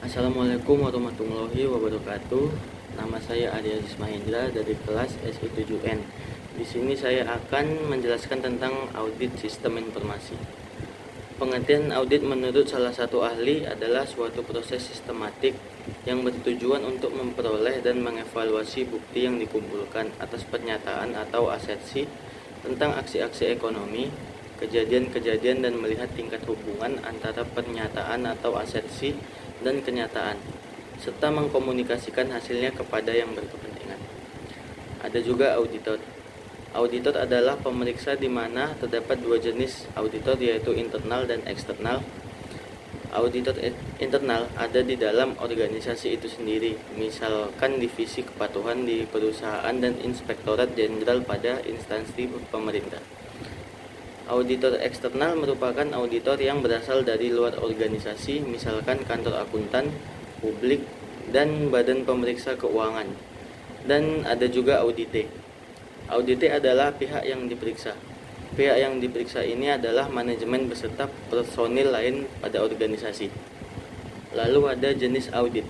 Assalamualaikum warahmatullahi wabarakatuh. Nama saya Arya Aziz Mahendra dari kelas SI7N. Di sini saya akan menjelaskan tentang audit sistem informasi. Pengertian audit menurut salah satu ahli adalah suatu proses sistematik yang bertujuan untuk memperoleh dan mengevaluasi bukti yang dikumpulkan atas pernyataan atau asersi tentang aksi-aksi ekonomi, kejadian-kejadian, dan melihat tingkat hubungan antara pernyataan atau asersi dan kenyataan, serta mengkomunikasikan hasilnya kepada yang berkepentingan. Ada juga auditor. Auditor adalah pemeriksa di mana terdapat dua jenis auditor, yaitu internal dan eksternal. Auditor internal ada di dalam organisasi itu sendiri, misalkan divisi kepatuhan di perusahaan dan inspektorat jenderal pada instansi pemerintah. Auditor eksternal merupakan auditor yang berasal dari luar organisasi, misalkan kantor akuntan, publik, dan badan pemeriksa keuangan. Dan ada juga audite. Audite adalah pihak yang diperiksa. Pihak yang diperiksa ini adalah manajemen beserta personil lain pada organisasi. Lalu ada jenis audit.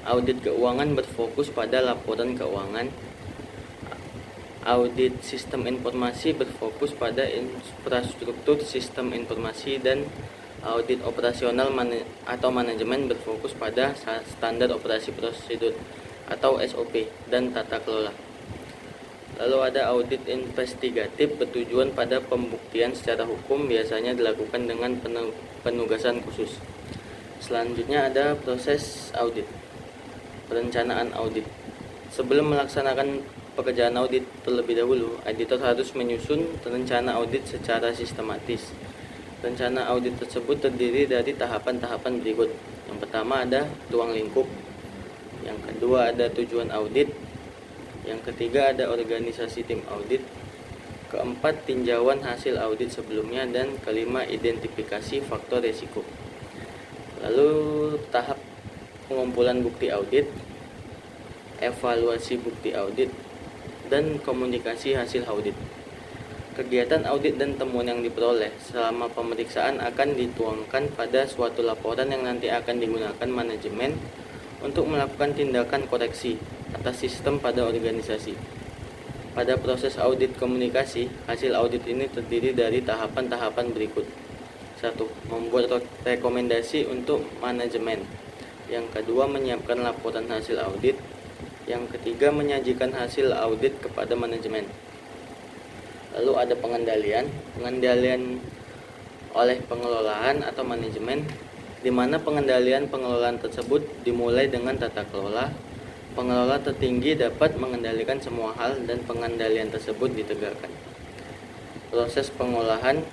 Audit keuangan berfokus pada laporan keuangan. Audit sistem informasi berfokus pada infrastruktur sistem informasi, dan audit operasional atau manajemen berfokus pada standar operasi prosedur atau SOP dan tata kelola. Lalu ada audit investigatif bertujuan pada pembuktian secara hukum, biasanya dilakukan dengan penugasan khusus. Selanjutnya ada proses audit. Perencanaan audit. Sebelum melaksanakan pekerjaan audit terlebih dahulu, auditor harus menyusun rencana audit secara sistematis. Rencana audit tersebut terdiri dari tahapan-tahapan berikut. Yang pertama ada ruang lingkup. Yang kedua ada tujuan audit. Yang ketiga ada organisasi tim audit. Keempat, tinjauan hasil audit sebelumnya. Dan kelima, identifikasi faktor risiko. Lalu tahap pengumpulan bukti audit, evaluasi bukti audit, dan komunikasi hasil audit. Kegiatan audit dan temuan yang diperoleh selama pemeriksaan akan dituangkan pada suatu laporan yang nanti akan digunakan manajemen untuk melakukan tindakan koreksi atas sistem pada organisasi. Pada proses audit komunikasi, hasil audit ini terdiri dari tahapan-tahapan berikut. 1. Membuat rekomendasi untuk manajemen. Yang kedua, menyiapkan laporan hasil audit. Yang ketiga, menyajikan hasil audit kepada manajemen. Lalu ada pengendalian. Pengendalian oleh pengelolaan atau manajemen, di mana pengelolaan tersebut dimulai dengan tata kelola. Pengelola tertinggi dapat mengendalikan semua hal dan pengendalian tersebut ditegakkan. Proses pengolahan,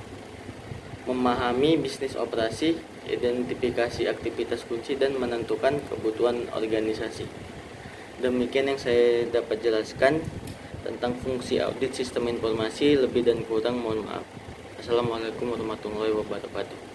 memahami bisnis operasi, identifikasi aktivitas kunci, dan menentukan kebutuhan organisasi. Demikian yang saya dapat jelaskan tentang fungsi audit sistem informasi. Lebih dan kurang mohon maaf. Assalamualaikum warahmatullahi wabarakatuh.